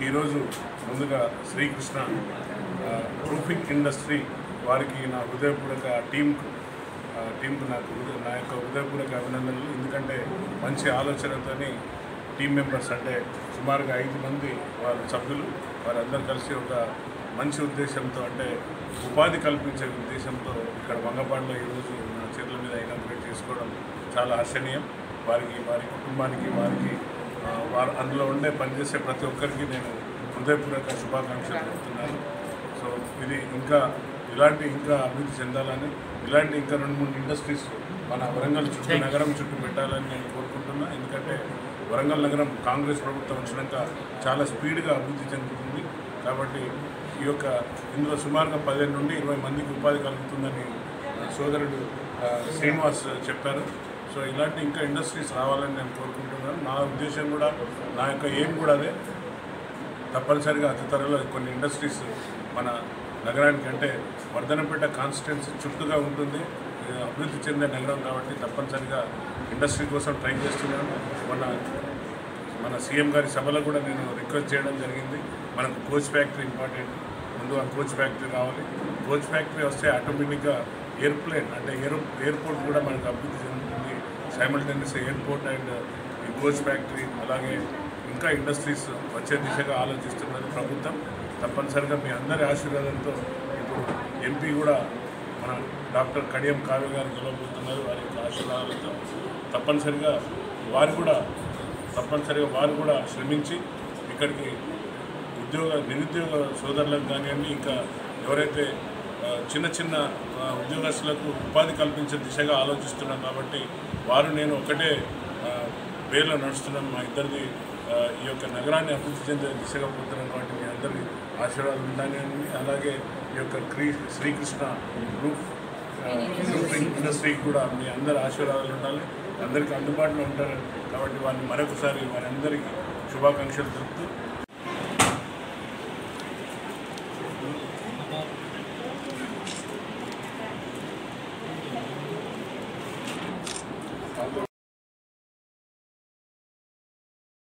ఈరోజు ముందుగా Srikrishna proofing industry వారికి నా హృదయపూర్వక టీంకు నా యొక్క హృదయపూర్వక అభినందనలు. ఎందుకంటే మంచి ఆలోచనతోని టీం మెంబర్స్ అంటే సుమారుగా 5 మంది వాళ్ళ సభ్యులు వారందరూ కలిసి ఒక మంచి ఉద్దేశంతో అంటే ఉపాధి కల్పించే ఉద్దేశంతో ఇక్కడ వంగపాడులో ఈరోజు నా చేతుల మీద ఇనాగ్రేట్ చేసుకోవడం చాలా హర్షణీయం. వారి కుటుంబానికి వారు అందులో ఉండే పనిచేసే ప్రతి ఒక్కరికి నేను హృదయపూర్వక శుభాకాంక్షలు చెప్తున్నాను. సో ఇది ఇంకా అభివృద్ధి చెందాలని, ఇలాంటి ఇంకా 2-3 ఇండస్ట్రీస్ మన వరంగల్ చుట్టూ నగరం చుట్టూ పెట్టాలని నేను కోరుకుంటున్నా. ఎందుకంటే వరంగల్ నగరం కాంగ్రెస్ ప్రభుత్వం వచ్చినాక చాలా స్పీడ్గా అభివృద్ధి చెందుతుంది. కాబట్టి ఇందులో సుమారుగా 15 నుండి 20 మందికి ఉపాధి కలుగుతుందని సోదరుడు శ్రీనివాస్ చెప్పారు. సో ఇలాంటి ఇంకా ఇండస్ట్రీస్ రావాలని నేను కోరుకుంటున్నాను. నా ఉద్దేశం కూడా, నా యొక్క ఎయిమ్ కూడా అదే. తప్పనిసరిగా అతి త్వరలో కొన్ని ఇండస్ట్రీస్ మన నగరానికి అంటే వర్ధనపేట కాన్స్టిట్యున్సీ చుట్టూగా ఉంటుంది, అభివృద్ధి చెందే నగరం కాబట్టి తప్పనిసరిగా ఇండస్ట్రీ కోసం ట్రై చేస్తున్నాను. మన సీఎం గారి సభలో కూడా నేను రిక్వెస్ట్ చేయడం జరిగింది. మనకు కోచ్ ఫ్యాక్టరీ ఇంపార్టెంట్, ముందు ఆ కోచ్ ఫ్యాక్టరీ రావాలి. కోచ్ ఫ్యాక్టరీ వస్తే ఆటోమేటిక్గా ఎయిర్ప్లేన్ అంటే ఎయిర్పోర్ట్ కూడా మనకు అభివృద్ధి చెందుతుంది. సైమల్టేనియస్ ఎయిర్పోర్ట్ అండ్ ఈ కోచ్ ఫ్యాక్టరీ అలాగే ఇంకా ఇండస్ట్రీస్ వచ్చే దిశగా ఆలోచిస్తున్నారు ప్రభుత్వం. తప్పనిసరిగా మీ అందరి ఆశీర్వాదంతో ఇప్పుడు ఎంపీ కూడా మన డాక్టర్ కడియం కావ్య గారు గెలవబోతున్నారు. వారి యొక్క ఆశీర్వాదాలతో తప్పనిసరిగా వారు కూడా శ్రమించి ఇక్కడికి నిరుద్యోగ సోదరులకు కానివ్వండి, ఇంకా ఎవరైతే చిన్న ఉద్యోగస్తులకు ఉపాధి కల్పించే దిశగా ఆలోచిస్తున్నాం కాబట్టి నేను ఒకటే వేలో నడుస్తున్నాను. మా ఇద్దరిది ఈ యొక్క నగరాన్ని అభివృద్ధి చెందే దిశగా పోతున్నాం కాబట్టి మీ అందరి ఆశీర్వాదం ఉండాలని. అలాగే ఈ యొక్క శ్రీకృష్ణ ప్రూఫింగ్ ఇండస్ట్రీకి కూడా మీ అందరి ఆశీర్వాదాలు ఉండాలి. అందరికీ అందుబాటులో ఉంటారు కాబట్టి మరొకసారి వారందరికీ శుభాకాంక్షలు తెలుపుతూ